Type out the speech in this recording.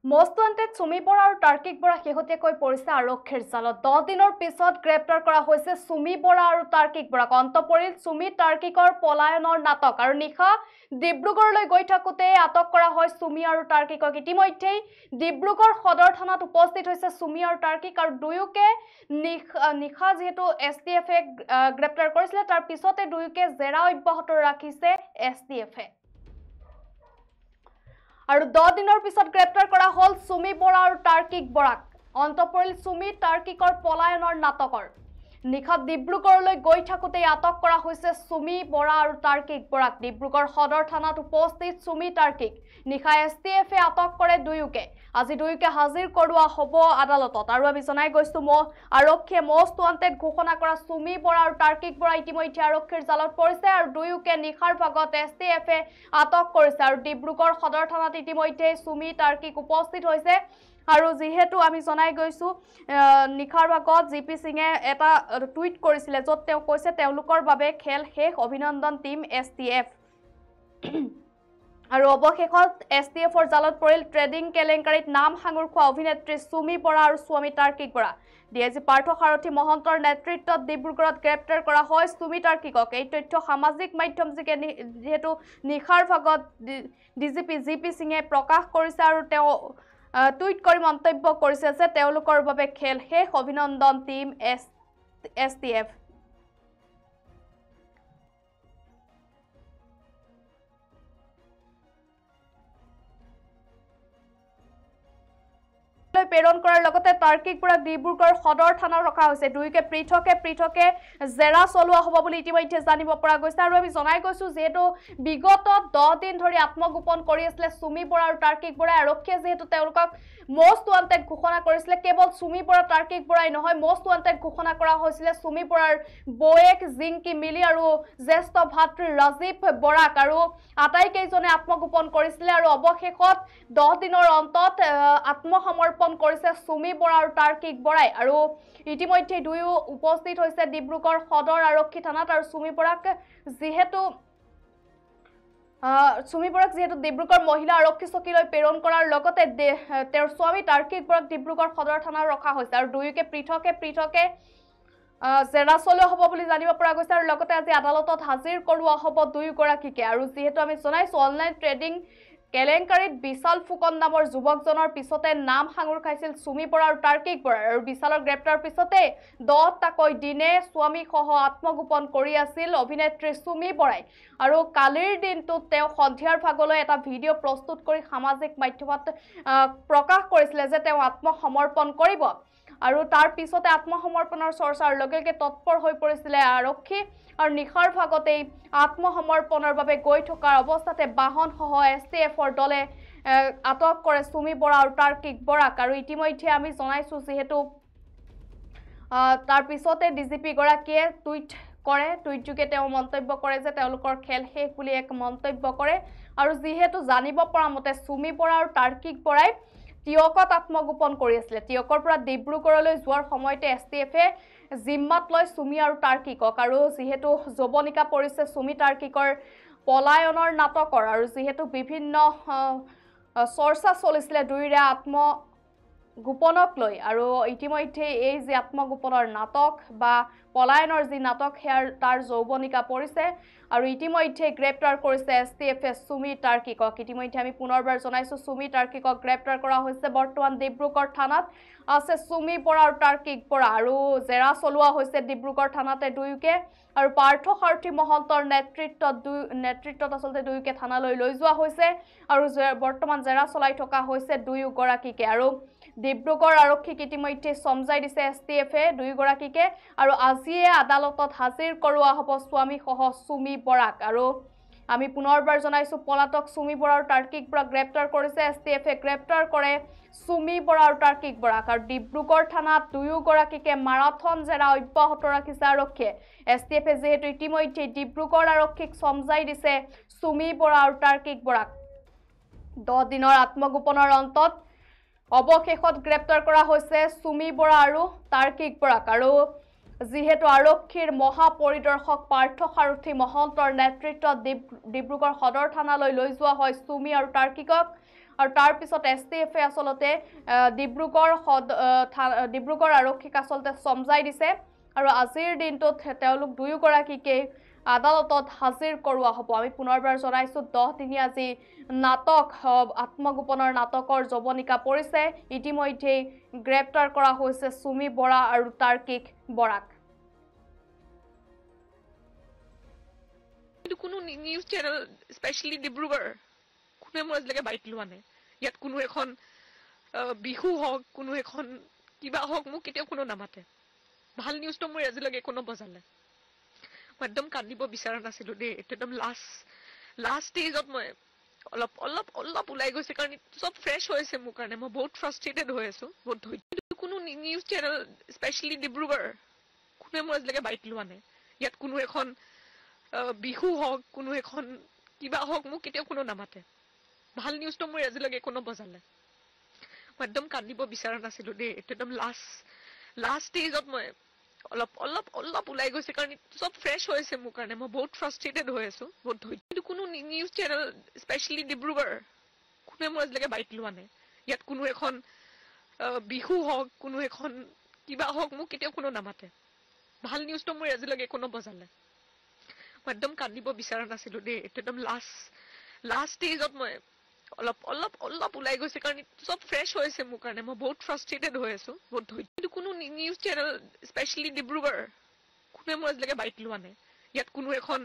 মস্তান্তেত সুমি বৰা আৰু তাৰ্কিক বৰা শেহতীয়াকৈ পৰিছে আৰক্ষীৰ জালত 10 দিনৰ পিছত গ্ৰেপ্তাৰ কৰা হৈছে সুমি বৰা আৰু তাৰ্কিক বৰাক অন্ত পৰিল সুমি তাৰ্কিকৰ পলায়নৰ নাটক আৰু নিশা ডিব্ৰুগড়লৈ গৈ থাকোতে আটক কৰা হয় সুমি আৰু তাৰ্কিকক ইতিমধ্যে ডিব্ৰুগড় সদৰ থানাত উপস্থিত হৈছে সুমি আৰু তাৰ্কিক আৰু দুয়োকে নিশা যেহেতু এছটিএফে গ্ৰেপ্তাৰ কৰিছিল তাৰ পিছতে দুয়োকে জেৰা অব্যাহত ৰাখিছে এছটিএফে আৰু 10 দিনৰ পিছত গ্ৰেপ্তাৰ কৰা হল সুমি বৰা আৰু তাৰ্কিক বৰাক অন্ত পৰিল সুমি তাৰ্কিকৰ পলায়নৰ নাটকৰ নিশা ডিব্ৰুগড়লৈ গৈ থাকোতে আটক কৰা হৈছে সুমি বৰা আৰু তাৰ্কিক বৰাক ডিব্ৰুগড় সদৰ থানাত উপস্থিত সুমি তাৰ্কিক নিশা এছটিএফে আটক কৰে দুয়োকে আজি দুয়োকে হাজিৰ কৰোৱা হ'ব আদালতত আৰু আমি জনাই গৈছো আৰক্ষীয়ে মস্তান্তেত ঘোষণা কৰা সুমি বৰা আৰু তাৰ্কিক বৰা ইতিমধ্যে আৰক্ষীৰ জালত পৰিছে আৰু দুয়োকে নিশাৰ ভাগত এছটিএফে আটক কৰিছে আৰু ডিব্ৰুগড় সদৰ থানাত ইতিমধ্যে সুমি তাৰ্কিক উপস্থিত হৈছে আৰু যেহেতু আমি জনাই গৈছো নিখাৰ ভাগত জিপি সিঙে এটা টুইট কৰিছিলে যত তেওঁ কৈছে তেওঁলোকৰ বাবে খেল শেষ অভিনন্দন টিম এছটিএফ আৰু অৱশেষত এছটিএফৰ জালত পৰিল ট্ৰেডিং কেলেংকাৰীত নাম সাঙুৰ খোৱা অভিনেত্ৰী সুমি বৰা আৰু স্বামী তাৰ্কিক বৰা ডিআইজি পাৰ্থ সাৰথী মহন্তৰ নেতৃত্বত ডিব্ৰুগড়ত গ্ৰেপ্তাৰ কৰা হয় সুমি তাৰ্কিকক এই তথ্য সামাজিক মাধ্যম যেহেতু নিখাৰ ভাগত ডিজিপি জিপি সিঙে প্ৰকাশ কৰিছে আৰু তেওঁ টুইট কৰি মন্তব্য কৰিছে যে তেওঁলোকৰ বাবে খেল শেষ অভিনন্দন টিম এছটিএফ প্ৰেৰণ কৰাৰ লগতে তাৰ্কিক বৰাক ডিব্ৰুগড় সদৰ থানাত ৰখা হৈছে দুয়োকে পৃথকে জেৰা চলোৱা হ'ব বুলি ইতিমধ্যে জানিব পৰা গৈছে আৰু আমি জনাই গৈছো যেহেতু বিগত 10 দিন ধৰি আত্মগোপন কৰি আছিল সুমি বৰা আৰু তাৰ্কিক বৰা আৰক্ষীয়ে যেহেতু তেওঁলোকক মোষ্ট ওয়ান্টেড ঘোষণা কৰিছিল কেৱল সুমি বৰা তাৰ্কিক বৰাই নহয় মোষ্ট ওয়ান্টেড ঘোষণা কৰা হৈছিল সুমি বৰাৰ বয়েক জিংকি মিলি আৰু জ্যেষ্ঠ ভাতৃ ৰাজীৱ বৰাক আৰু আটাইকেইজনে আত্মগোপন কৰিছিল আৰু অৱশেষত 10 দিনৰ অন্তত আত্মসমৰ্পণ কৰিছে সুমি বৰা আৰু তাৰ্কিক বৰাই আৰু ইতিমধ্যে দুয়ো উপস্থিত হৈছে ডিব্ৰুগড় সদৰ আৰক্ষী থানাত আৰু সুমি বৰাক যেহেতু ডিব্ৰুগড় মহিলা আৰক্ষী চকীলৈ প্ৰেৰণ কৰাৰ লগতে তেওঁৰ স্বামী তাৰ্কিক বৰাক ডিব্ৰুগড় সদৰ থানাত ৰখা হৈছে আৰু দুয়োকে পৃথকে জেৰা চলোৱা হ'ব বুলি জানিব পৰা গৈছে আৰু লগতে আজি আদালতত হাজিৰ কৰোৱা হ'ব দুয়োগৰাকীকে আৰু যেহেতু আমি জনাইছো অনলাইন ট্ৰেডিং কেলেংকাৰীত বিশাল ফুকন নামৰ যুৱকজনৰ পিছতে নাম সাঙুৰ খাইছিল সুমি বৰা আৰু তাৰ্কিক বৰা আৰু বিশালৰ গ্ৰেপ্তাৰ পিছতে 10টাকৈ দিনে স্বামী সহ আত্মগোপন কৰি আছিল অভিনেত্ৰী সুমি বৰাই আৰু কালিৰ দিনটোত তেওঁ সন্ধিয়াৰ ভাগলৈ এটা ভিডিঅ' প্ৰস্তুত কৰি সামাজিক মাধ্যমত প্ৰকাশ কৰিছিল যে তেওঁ আত্মসমৰ্পণ কৰিব আৰু তাৰ পিছতে আত্মসমৰ্পণৰ চৰ্চাৰ লগে তৎপৰ হৈ পৰিছিল আৰক্ষী আৰু নিখাৰ ভাগতেই আত্মসমৰ্পণৰ বাবে গৈ থকাৰ অৱস্থাতে বাহন সহ এছটিএফৰ দলে আটক কৰে সুমি বৰা আৰু তাৰ্কিক বৰাক আৰু ইতিমধ্যে আমি জনাইছো যেহেতু তাৰ পিছতে ডিজিপি গৰাকীয়ে টুইট যোগে তেওঁ মন্তব্য কৰে যে তেওঁলোকৰ খেল শেষ বুলি এক মন্তব্য কৰে আৰু যেহেতু জানিব পৰা মতে সুমি বৰা আৰু তাৰ্কিক বৰাই টিয়কত আত্মগোপন কৰি আছিল টিয়কৰ পৰা ডিব্ৰুগড়লৈ যোৱাৰ সময়তে এছটিএফে জিম্মাত লৈ সুমি আৰু তাৰ্কিকক আৰু যেহেতু যবনিকা পৰিছে সুমি তাৰ্কিকৰ পলায়নৰ নাটকৰ আৰু যেহেতু বিভিন্ন চৰ্চা চলিছিল দুয়োৰে আত্মগোপনক লৈ আৰু ইতিমধ্যে এই যে আত্মগোপনৰ নাটক বা পলায়নৰ যি নাটক তাৰ যৌবনিকা পৰিছে আৰু ইতিমধ্যে গ্ৰেপ্তাৰ কৰিছে এছটিএফে সুমি তাৰ্কিকক ইতিমধ্যে আমি পুনৰবাৰ জনাইছো সুমি তাৰ্কিকক গ্ৰেপ্তাৰ কৰা হৈছে বৰ্তমান ডিব্ৰুগড় থানাত আছে সুমি বৰা আৰু তাৰ্কিক বৰা আৰু জেৰা চলোৱা হৈছে ডিব্ৰুগড় থানাতে দুয়োকে আৰু পাৰ্থ সাৰথী মহন্তৰ নেতৃত্বত আচলতে দুয়োকে থানালৈ লৈ যোৱা হৈছে আৰু বৰ্তমান জেৰা চলাই থকা হৈছে দুয়োগৰাকীকে আৰু ডিব্ৰুগড় আৰক্ষীক ইতিমধ্যে সমজাই দিছে এছটিএফে দুয়োগৰাকীকে আৰু আজিয়ে আদালতত হাজিৰ কৰোৱা হ'ব স্বামী সহ সুমি বৰাক আৰু আমি পুনৰবাৰ জনাইছো পলাতক সুমি বৰা আৰু তাৰ্কিক বৰাক গ্ৰেপ্তাৰ কৰিছে এছটিএফে গ্ৰেপ্তাৰ কৰে সুমি বৰা আৰু তাৰ্কিক বৰাক আৰু ডিব্ৰুগড় থানাত দুয়োগৰাকীকে মাৰাথন জেৰা অব্যাহত ৰাখিছে আৰক্ষীয়ে এছটিএফে যেহেতু ইতিমধ্যে ডিব্ৰুগড় আৰক্ষীক সমজাই দিছে সুমি বৰা আৰু তাৰ্কিক বৰাক 10 দিনৰ আত্মগোপনৰ অন্তত অৱশেষত গ্ৰেপ্তাৰ কৰা হৈছে সুমি বৰা আৰু তাৰ্কিক বৰাক আৰু যেহেতু আৰক্ষীৰ মহাপৰিদৰ্শক পাৰ্থ সাৰথী মহন্তৰ নেতৃত্বত ডিব্ৰুগড় সদৰ থানালৈ লৈ যোৱা হয় সুমি আৰু তাৰ্কিকক আৰু তাৰ পিছত STF আচলতে ডিব্ৰুগড় আৰক্ষীক আচলতে সমজাই দিছে আৰু আজিৰ দিনটোত তেওঁলোক দুয়োগৰাকীকে আদালতত হাজিৰ কৰোৱা হ'ব আমি পুনৰবাৰ জনাইছো 10 দিনীয়া আজি নাটক আত্মগোপনৰ নাটকৰ যৱনিকা পৰিছে ইতিমধ্যে গ্ৰেপ্তাৰ কৰা হৈছে সুমি বৰা আৰু তাৰ্কিক বৰাক কোনো নিউজ চেনেল স্পেশালি ডিব্ৰুগড় কোনে মই আজিলৈকে বাইট লোৱা নাই ইয়াত কোনো এখন বিহু হওক কোনো এখন কিবা হওক মোক কেতিয়াও কোনো নামাতে ভাল নিউজটো মই আজিলৈকে কোনো বজালে মই একদম কান্দিব বিচৰা নাছিলো দেই একদম লাষ্ট ষ্টেজত মই অলপ ওলাই গৈছে কাৰণ চব ফ্ৰেছ হৈছে মোৰ কাৰণে মই বহুত ফ্ৰাষ্ট্ৰেটেড হৈ আছো বহুত কোনো নিউজ চেনেল স্পেশালি ডিব্ৰুগড় কোনে মই আজিলৈকে বাইট লোৱা নাই ইয়াত কোনো এখন বিহু হওক কোনো এখন কিবা হওক মোক কেতিয়াও কোনো নামাতে ভাল নিউজটো মই আজিলৈকে কোনো বজালে মই একদম কান্দিব বিচৰা নাছিলো দেই একদম লাষ্ট ষ্টেজত মই অলপ ওলাই গৈছে কাৰণ চব ফ্ৰেছ হৈছে মোৰ কাৰণে মই বহুত ফ্ৰাষ্ট্ৰেটেড হৈ আছো বহুত কোনো নিউজ চেনেল স্পেশালি ডিব্ৰুগড় কোনে মই আজিলৈকে বাইট লোৱা নাই ইয়াত কোনো এখন বিহু হওক কোনো এখন কিবা হওক মোক কেতিয়াও কোনো নামাতে ভাল নিউজটো মই আজিলৈকে কোনো বজালে মই একদম কান্দিব বিচৰা নাছিলো দেই একদম লাষ্ট ষ্টেজত মই অলপ ওলাই গৈছে কাৰণ চব ফ্ৰেছ হৈছে মোৰ কাৰণে মই বহুত ফ্ৰাষ্ট্ৰেটেড হৈ আছো বহুত কোনো নিউজ চেনেল স্পেশালি ডিব্ৰুগড় কোনে মই আজিলৈকে বাইট লোৱা নাই ইয়াত কোনো এখন